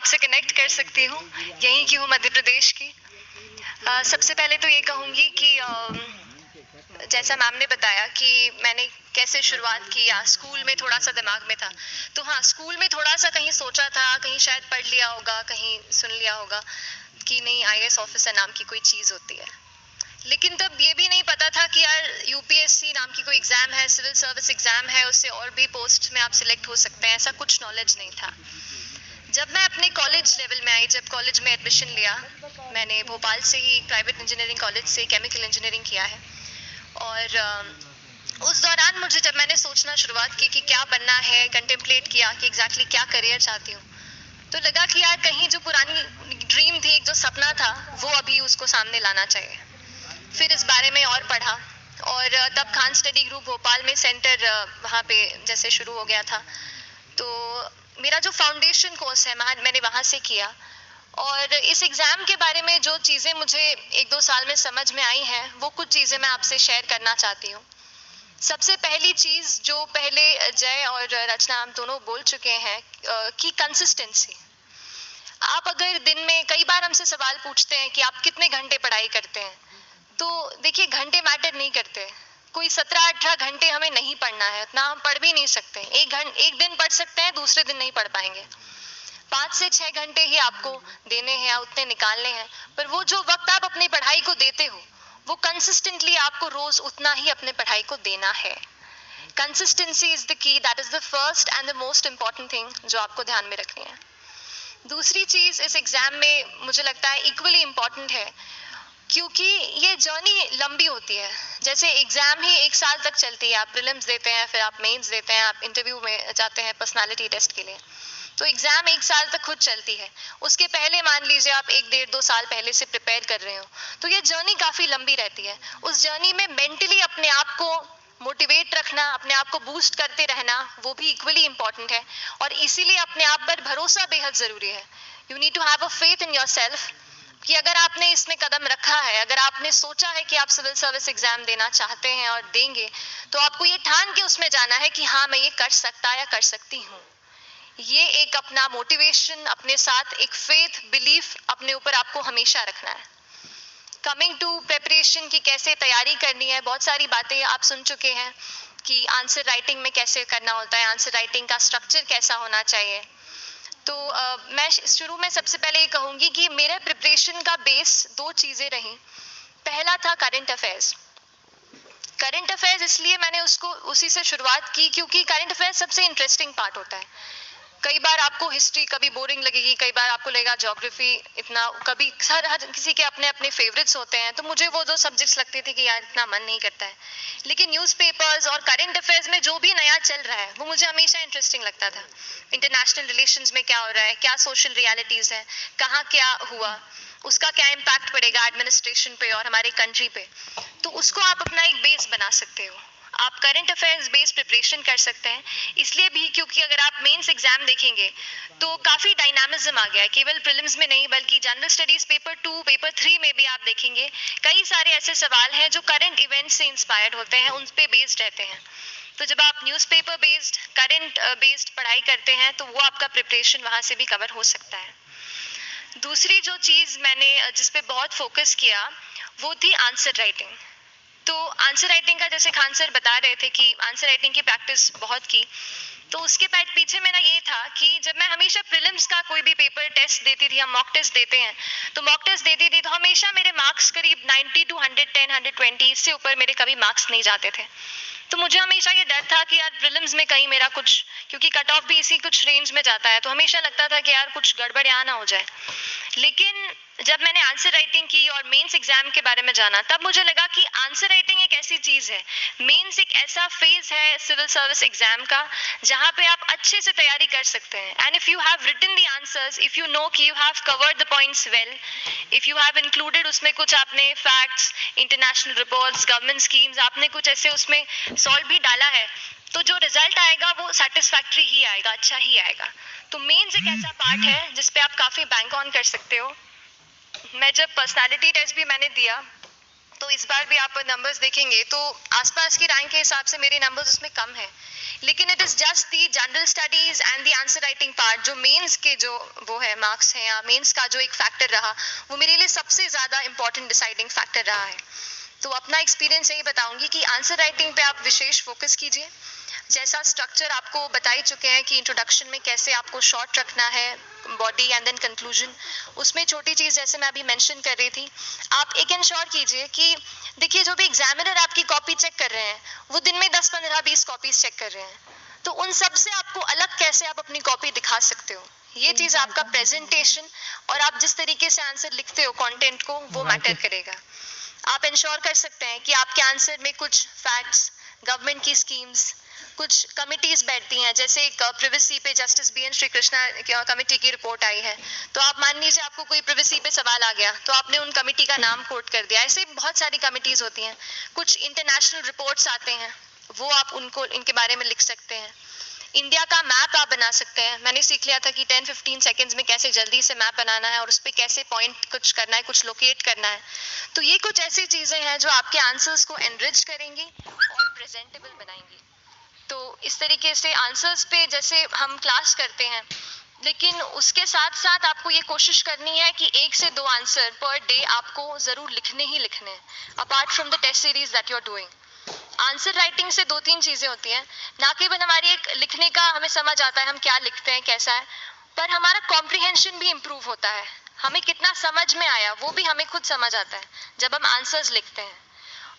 आपसे कनेक्ट कर सकती हूँ, यहीं की हूँ, मध्य प्रदेश की। सबसे पहले तो ये कहूँगी कि जैसा मैम ने बताया कि मैंने कैसे शुरुआत की, या स्कूल में थोड़ा सा दिमाग में था, तो हाँ, स्कूल में थोड़ा सा कहीं सोचा था, कहीं शायद पढ़ लिया होगा, कहीं सुन लिया होगा कि नहीं, आईएएस ऑफिसर नाम की कोई चीज़ होती है। लेकिन तब ये भी नहीं पता था कि यार यूपीएससी नाम की कोई एग्जाम है, सिविल सर्विस एग्जाम है, उससे और भी पोस्ट में आप सिलेक्ट हो सकते हैं, ऐसा कुछ नॉलेज नहीं था। जब मैं अपने कॉलेज लेवल में आई, जब कॉलेज में एडमिशन लिया, मैंने भोपाल से ही प्राइवेट इंजीनियरिंग कॉलेज से केमिकल इंजीनियरिंग किया है। और उस दौरान मुझे, जब मैंने सोचना शुरुआत की कि क्या बनना है, कंटेम्पलेट किया कि एग्जैक्टली क्या करियर चाहती हूँ, तो लगा कि यार कहीं जो पुरानी ड्रीम थी, एक जो सपना था, वो अभी उसको सामने लाना चाहिए। फिर इस बारे में और पढ़ा, और तब खान स्टडी ग्रुप भोपाल में सेंटर वहाँ पे जैसे शुरू हो गया था, तो मेरा जो फाउंडेशन कोर्स है मैंने वहाँ से किया। और इस एग्ज़ाम के बारे में जो चीज़ें मुझे 1-2 साल में समझ में आई हैं, वो कुछ चीज़ें मैं आपसे शेयर करना चाहती हूँ। सबसे पहली चीज़ जो पहले जय और रचना हम दोनों बोल चुके हैं, कि कंसिस्टेंसी। आप अगर दिन में, कई बार हमसे सवाल पूछते हैं कि आप कितने घंटे पढ़ाई करते हैं, तो देखिए, घंटे मैटर नहीं करते। कोई 17-18 घंटे हमें नहीं पढ़ना है, उतना हम पढ़ भी नहीं सकते। एक दिन पढ़ सकते हैं, दूसरे दिन नहीं पढ़ पाएंगे। 5 से 6 घंटे ही आपको देने हैं, उतने निकालने हैं। पर वो जो वक्त आप अपनी पढ़ाई को देते हो, वो कंसिस्टेंटली आपको रोज उतना ही अपने पढ़ाई को देना है। Consistency is the key, that is the first and the most important thing जो आपको ध्यान में रखनी है। दूसरी चीज इस एग्जाम में मुझे लगता है इक्वली इम्पॉर्टेंट है, क्योंकि ये जर्नी लंबी होती है। जैसे एग्जाम ही 1 साल तक चलती है, आप प्रीलिम्स देते हैं, फिर आप मेंस देते हैं, आप इंटरव्यू में जाते हैं पर्सनालिटी टेस्ट के लिए, तो एग्जाम 1 साल तक खुद चलती है। उसके पहले मान लीजिए आप 1-1.5-2 साल पहले से प्रिपेयर कर रहे हो, तो ये जर्नी काफी लंबी रहती है। उस जर्नी में मेंटली अपने आप को मोटिवेट रखना, अपने आप को बूस्ट करते रहना, वो भी इक्वली इंपॉर्टेंट है। और इसीलिए अपने आप पर भरोसा बेहद जरूरी है। You need to have a faith in yourself, कि अगर आपने इसमें कदम रखा है, अगर आपने सोचा है कि आप सिविल सर्विस एग्जाम देना चाहते हैं और देंगे, तो आपको ये ठान के उसमें जाना है कि हाँ, मैं ये कर सकता या कर सकती हूँ। ये एक अपना मोटिवेशन, अपने साथ एक फेथ, बिलीफ अपने ऊपर आपको हमेशा रखना है। कमिंग टू प्रेपरेशन की कैसे तैयारी करनी है, बहुत सारी बातें आप सुन चुके हैं कि आंसर राइटिंग में कैसे करना होता है, आंसर राइटिंग का स्ट्रक्चर कैसा होना चाहिए। तो मैं शुरू में सबसे पहले ये कहूंगी कि मेरे प्रिपरेशन का बेस 2 चीजें रही। पहला था करंट अफेयर्स। करंट अफेयर्स इसलिए मैंने उसको उसी से शुरुआत की क्योंकि करंट अफेयर्स सबसे इंटरेस्टिंग पार्ट होता है। कई बार आपको हिस्ट्री कभी बोरिंग लगेगी, कई बार आपको लगेगा ज्योग्राफी इतना, कभी हर किसी के अपने अपने फेवरेट्स होते हैं। तो मुझे वो 2 सब्जेक्ट्स लगते थे कि यार इतना मन नहीं करता है। लेकिन न्यूज़पेपर्स और करंट अफेयर्स में जो भी नया चल रहा है, वो मुझे हमेशा इंटरेस्टिंग लगता था। इंटरनेशनल रिलेशंस में क्या हो रहा है, क्या सोशल रियलिटीज है, कहाँ क्या हुआ, उसका क्या इम्पैक्ट पड़ेगा एडमिनिस्ट्रेशन पे और हमारे कंट्री पे, तो उसको आप अपना एक बेस बना सकते हो। आप करंट अफेयर्स बेस्ड प्रिपरेशन कर सकते हैं, इसलिए भी क्योंकि अगर आप मेंस एग्जाम देखेंगे तो काफी डायनामिज्म आ गया है, केवल प्रीलिम्स में नहीं बल्कि जनरल स्टडीज पेपर 2, पेपर 3 में भी आप देखेंगे कई सारे ऐसे सवाल हैं जो करंट इवेंट से इंस्पायर्ड होते हैं, उन पे बेस्ड रहते हैं। तो जब आप न्यूज़पेपर बेस्ड, करंट बेस्ड पढ़ाई करते हैं, तो वो आपका प्रिपरेशन वहां से भी कवर हो सकता है। दूसरी जो चीज मैंने जिस पे बहुत फोकस किया, वो थी आंसर राइटिंग। तो आंसर राइटिंग का, जैसे खान सर बता रहे थे कि आंसर राइटिंग की प्रैक्टिस बहुत की, तो उसके पीछे मेरा ये था कि जब मैं हमेशा प्रीलिम्स का कोई भी पेपर टेस्ट देती थी, हम मॉक टेस्ट देते हैं, तो मॉक टेस्ट देती थी तो हमेशा मेरे मार्क्स करीब 90 टू 110, 120, इससे ऊपर मेरे कभी मार्क्स नहीं जाते थे। तो मुझे हमेशा ये डर था कि यार प्रीलिम्स में कहीं मेरा कुछ, क्योंकि कट ऑफ भी इसी कुछ रेंज में जाता है, तो हमेशा लगता था कि यार कुछ गड़बड़ यहाँ ना हो जाए। लेकिन जब मैंने आंसर राइटिंग की और मेंस एग्जाम के बारे में जाना, तब मुझे लगा कि आंसर राइटिंग एक ऐसी चीज है, मेंस एक ऐसा फेज है सिविल सर्विस एग्जाम का जहां पे आप अच्छे से तैयारी कर सकते हैं। And if you have written the answers, if you know कि you have covered the points well, if you have included उसमें कुछ आपने facts, international reports, government schemes, आपने कुछ ऐसे उसमें सॉल्व भी डाला है, तो जो रिजल्ट आएगा वो सेटिस्फैक्ट्री ही आएगा, अच्छा ही आएगा। तो मेंस एक ऐसा पार्ट है जिसपे आप काफी बैंक ऑन कर सकते हो। मैं जब पर्सनालिटी टेस्ट भी मैंने दिया, तो इस बार भी आप नंबर्स देखेंगे तो आसपास की रैंक के हिसाब से मेरे नंबर्स उसमें कम है, लेकिन it is just the general studies and the answer writing part, जो मेंस के जो वो है मार्क्स है या मेंस का जो एक फैक्टर रहा, वो मेरे लिए सबसे ज्यादा इंपॉर्टेंट डिसाइडिंग फैक्टर रहा है। तो अपना एक्सपीरियंस यही बताऊंगी कि आंसर राइटिंग पे आप विशेष फोकस कीजिए। जैसा स्ट्रक्चर आपको बता ही चुके हैं कि इंट्रोडक्शन में कैसे आपको शॉर्ट रखना है, बॉडी एंड देन कंक्लूजन, उसमें छोटी चीज जैसे मैं अभी मेंशन कर रही थी, आप एक इंश्योर कीजिए कि देखिए जो भी एग्जामिनर आपकी कॉपी चेक कर रहे हैं वो दिन में 10-15-20 कॉपीज चेक कर रहे हैं, तो उन सब से आपको अलग कैसे आप अपनी कॉपी दिखा सकते हो, ये चीज आपका प्रेजेंटेशन और आप जिस तरीके से आंसर लिखते हो कंटेंट को, वो मैटर करेगा। आप इंश्योर कर सकते हैं कि आपके आंसर में कुछ फैक्ट्स, गवर्नमेंट की स्कीम्स, कुछ कमिटीज बैठती हैं, जैसे एक प्रिवेसी पे justice B N Srikrishna committee की रिपोर्ट आई है, तो आप मान लीजिए आपको कोई प्रिवेसी पे सवाल आ गया तो आपने उन कमेटी का नाम कोट कर दिया। ऐसे बहुत सारी कमिटीज होती हैं, कुछ इंटरनेशनल रिपोर्ट्स आते हैं, वो आप उनको इनके बारे में लिख सकते हैं। इंडिया का मैप आप बना सकते हैं, मैंने सीख लिया था कि 10-15 सेकंड्स में कैसे जल्दी से मैप बनाना है और उस पर कैसे पॉइंट कुछ करना है, कुछ लोकेट करना है। तो ये कुछ ऐसी चीजें हैं जो आपके आंसर्स को एनरिच करेंगी और प्रेजेंटेबल बनाएंगी। तो इस तरीके से आंसर्स पे जैसे हम क्लास करते हैं, लेकिन उसके साथ साथ आपको ये कोशिश करनी है कि 1 से 2 आंसर पर डे आपको जरूर लिखने ही लिखने हैं, apart from the test series that you are doing. Answer writing से 2-3 चीजें होती हैं, ना केवल हमारी एक लिखने का हमें समझ आता है हम क्या लिखते हैं कैसा है, पर हमारा कॉम्प्रिहेंशन भी इम्प्रूव होता है, हमें कितना समझ में आया वो भी हमें खुद समझ आता है जब हम आंसर्स लिखते हैं।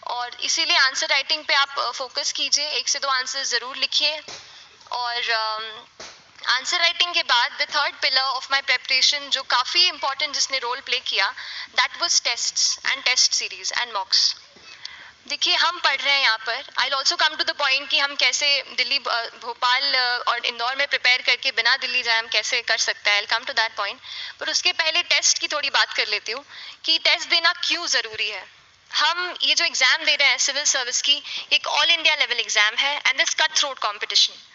और इसीलिए आंसर राइटिंग पे आप फोकस कीजिए, 1 से 2 आंसर जरूर लिखिए। और आंसर राइटिंग के बाद the third pillar of my preparation जो काफी इंपॉर्टेंट जिसने रोल प्ले किया, that was tests and test series and mocks. देखिए हम पढ़ रहे हैं यहाँ पर, I also come to the point कि हम कैसे दिल्ली, भोपाल और इंदौर में प्रिपेयर करके बिना दिल्ली जाए हम कैसे कर सकते हैं, आई कम टू दैट पॉइंट। पर उसके पहले टेस्ट की थोड़ी बात कर लेती हूँ कि टेस्ट देना क्यों जरूरी है। हम ये जो एग्जाम दे रहे हैं सिविल सर्विस की, एक ऑल इंडिया लेवल एग्जाम है and this cut throat competition.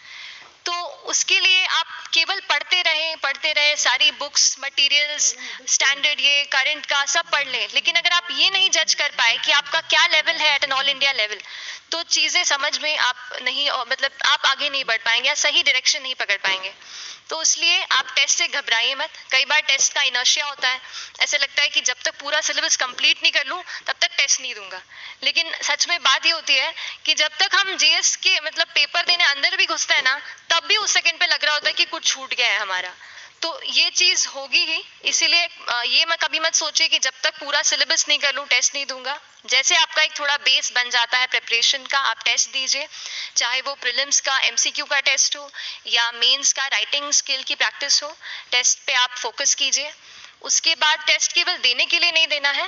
तो उसके लिए आप केवल पढ़ते रहे सारी बुक्स, मटेरियल्स, स्टैंडर्ड ये करंट का सब पढ़ लें, लेकिन अगर आप ये नहीं जज कर पाए कि आपका क्या लेवल है at an all India level, तो चीजें समझ में आप नहीं, मतलब आप आगे नहीं बढ़ पाएंगे या सही डायरेक्शन नहीं पकड़ पाएंगे। तो इसलिए आप टेस्ट से घबराइए मत। कई बार टेस्ट का इनर्शिया होता है, ऐसे लगता है कि जब तक पूरा सिलेबस कंप्लीट नहीं कर लूं तब तक टेस्ट नहीं दूंगा, लेकिन सच में बात ये होती है कि जब तक हम जीएस के मतलब पेपर देने अंदर भी घुसते हैं ना, तब भी उस सेकंड पे लग रहा होता है कि कुछ छूट गया है हमारा। तो ये चीज होगी ही, इसीलिए ये मैं कभी मत सोचिए कि जब तक पूरा सिलेबस नहीं कर लूं टेस्ट नहीं दूंगा। जैसे आपका एक थोड़ा बेस बन जाता है प्रिपरेशन का, आप टेस्ट दीजिए, चाहे वो प्रीलिम्स का एमसीक्यू का टेस्ट हो या मेंस का राइटिंग स्किल की प्रैक्टिस हो, टेस्ट पे आप फोकस कीजिए। उसके बाद टेस्ट केवल देने के लिए नहीं देना है,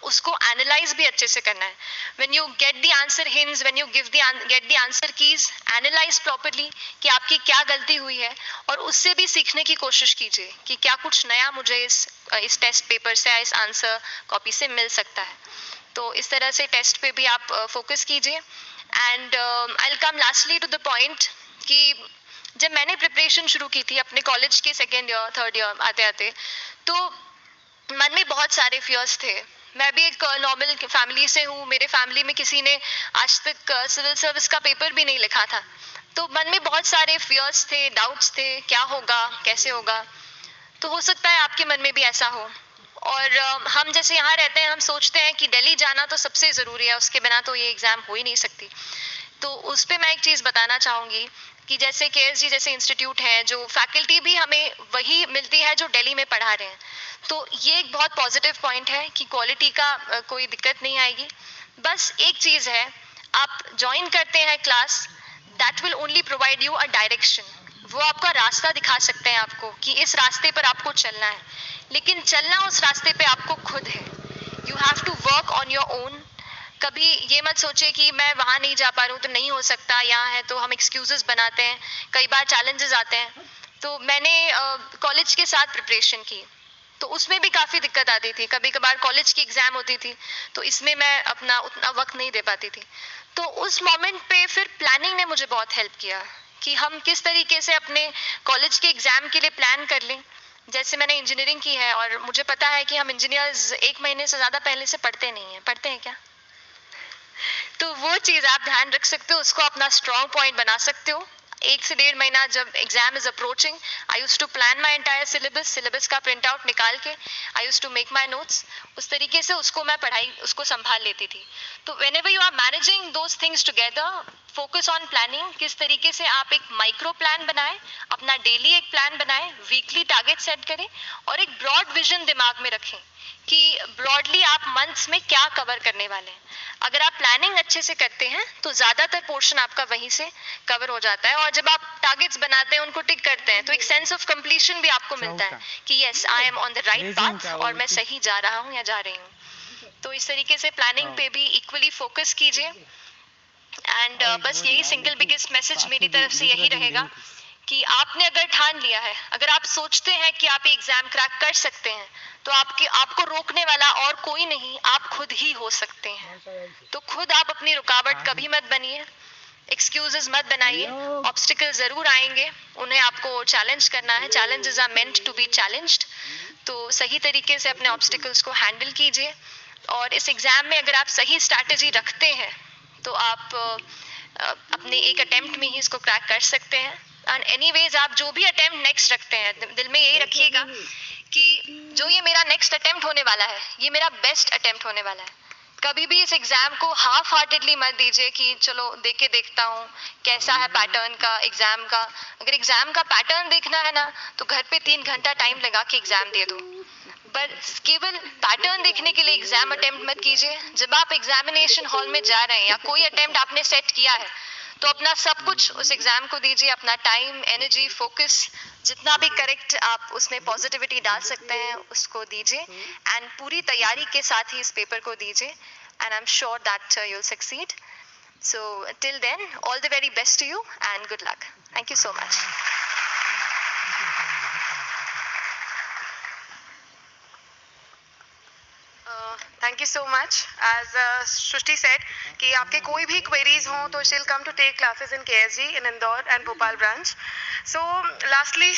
उसको एनालाइज भी अच्छे से करना है। When you get the answer hints, when you get the answer keys, analyse properly कि आपकी क्या गलती हुई है और उससे भी सीखने की कोशिश कीजिए कि क्या कुछ नया मुझे इस टेस्ट पेपर से या इस आंसर कॉपी से मिल सकता है। तो इस तरह से टेस्ट पे भी आप फोकस कीजिए। And I will come lastly to the point कि जब मैंने प्रिपरेशन शुरू की थी अपने कॉलेज के सेकेंड ईयर थर्ड ईयर आते आते, तो मन में बहुत सारे फियर्स थे। मैं भी एक नॉर्मल फैमिली से हूँ, मेरे फैमिली में किसी ने आज तक सिविल सर्विस का पेपर भी नहीं लिखा था, तो मन में बहुत सारे फियर्स थे, डाउट्स थे, क्या होगा कैसे होगा। तो हो सकता है आपके मन में भी ऐसा हो। और हम जैसे यहाँ रहते हैं, हम सोचते हैं कि दिल्ली जाना तो सबसे ज़रूरी है, उसके बिना तो ये एग्ज़ाम हो ही नहीं सकती। तो उस पर मैं एक चीज़ बताना चाहूँगी कि जैसे केएसजी जैसे इंस्टीट्यूट है, जो फैकल्टी भी हमें वही मिलती है जो दिल्ली में पढ़ा रहे हैं, तो ये एक बहुत पॉजिटिव पॉइंट है कि क्वालिटी का कोई दिक्कत नहीं आएगी। बस एक चीज़ है, आप ज्वाइन करते हैं class, that will only provide you a direction, वो आपका रास्ता दिखा सकते हैं आपको कि इस रास्ते पर आपको चलना है, लेकिन चलना उस रास्ते पे आपको खुद है। You have to work on your own. कभी ये मत सोचे कि मैं वहां नहीं जा पा रहा हूँ तो नहीं हो सकता, यहाँ है, तो हम एक्सक्यूजेस बनाते हैं, कई बार चैलेंजेस आते हैं। तो मैंने कॉलेज के साथ प्रिपरेशन की, तो उसमें भी काफ़ी दिक्कत आती थी, कभी कभार कॉलेज की एग्ज़ाम होती थी तो इसमें मैं अपना उतना वक्त नहीं दे पाती थी। तो उस मोमेंट पे फिर प्लानिंग ने मुझे बहुत हेल्प किया कि हम किस तरीके से अपने कॉलेज के एग्ज़ाम के लिए प्लान कर लें। जैसे मैंने इंजीनियरिंग की है और मुझे पता है कि हम इंजीनियर्स 1 महीने से ज़्यादा पहले से पढ़ते नहीं हैं, पढ़ते हैं क्या? तो वो चीज़ आप ध्यान रख सकते हो, उसको अपना स्ट्रॉन्ग पॉइंट बना सकते हो। 1 से 1.5 महीना जब exam is approaching, I used to plan my entire syllabus का प्रिंट आउट निकाल के I used to make my notes, उस तरीके से उसको मैं पढ़ाई उसको संभाल लेती थी। तो whenever you are managing those things together, focus on planning, किस तरीके से आप एक माइक्रो प्लान बनाएं, अपना डेली एक प्लान बनाएं, वीकली टारगेट सेट करें और एक ब्रॉड विजन दिमाग में रखें कि ब्रॉडली आप मंथ्स में क्या कवर करने वाले हैं। अगर आप प्लानिंग अच्छे से करते हैं तो ज्यादातर पोर्शन आपका वहीं से कवर हो जाता है, और जब आप टारगेट्स बनाते हैं, उनको टिक करते हैं, तो एक सेंस ऑफ कंप्लीशन भी आपको मिलता है कि yes I am on the right path और मैं सही जा रहा हूँ या जा रही हूँ। तो इस तरीके से प्लानिंग पे भी इक्वली फोकस कीजिए। एंड बस यही सिंगल बिगेस्ट मैसेज मेरी तरफ से यही रहेगा कि आपने अगर ठान लिया है, अगर आप सोचते हैं कि आप एग्जाम क्रैक कर सकते हैं, तो आपको रोकने वाला और कोई नहीं, आप खुद ही हो सकते हैं। तो खुद आप अपनी रुकावट कभी मत बनिए, एक्सक्यूजेस मत बनाइए। ऑब्स्टिकल जरूर आएंगे, उन्हें आपको चैलेंज करना है, challenges are meant to be challenged. तो सही तरीके से अपने ऑब्स्टिकल्स को हैंडल कीजिए, और इस एग्जाम में अगर आप सही स्ट्रैटेजी रखते हैं तो आप अपने एक अटेम्प्ट में ही इसको क्रैक कर सकते हैं। एंड एनीवेज आप जो भी अटेम्प्ट नेक्स्ट रखते हैं, दिल में यही रखिएगा कि जो ये मेरा नेक्स्ट अटेम्प्ट होने वाला है, ये मेरा बेस्ट अटेम्प्ट होने वाला है। कभी भी इस एग्जाम को हाफ हार्टेडली मत दीजिए कि चलो देख के देखता हूँ कैसा है पैटर्न का एग्जाम का। अगर एग्जाम का पैटर्न देखना है ना, तो घर पे 3 घंटा टाइम लगा के एग्जाम दे दो, पर केवल पैटर्न देखने के लिए एग्जाम अटेम्प्ट मत कीजिए। जब आप एग्जामिनेशन हॉल में जा रहे हैं या कोई अटेम्प्ट आपने सेट किया है, तो अपना सब कुछ उस एग्जाम को दीजिए, अपना टाइम, एनर्जी, फोकस, जितना भी करेक्ट आप उसमें पॉजिटिविटी डाल सकते हैं उसको दीजिए, एंड पूरी तैयारी के साथ ही इस पेपर को दीजिए, and I am sure that you will succeed. So till then, all the very best to you and good luck. Thank you so much. Thank you so much. As Srishti said कि आपके कोई भी queries हों तो feel come to take classes in KSG in Indore and Bhopal branch. So lastly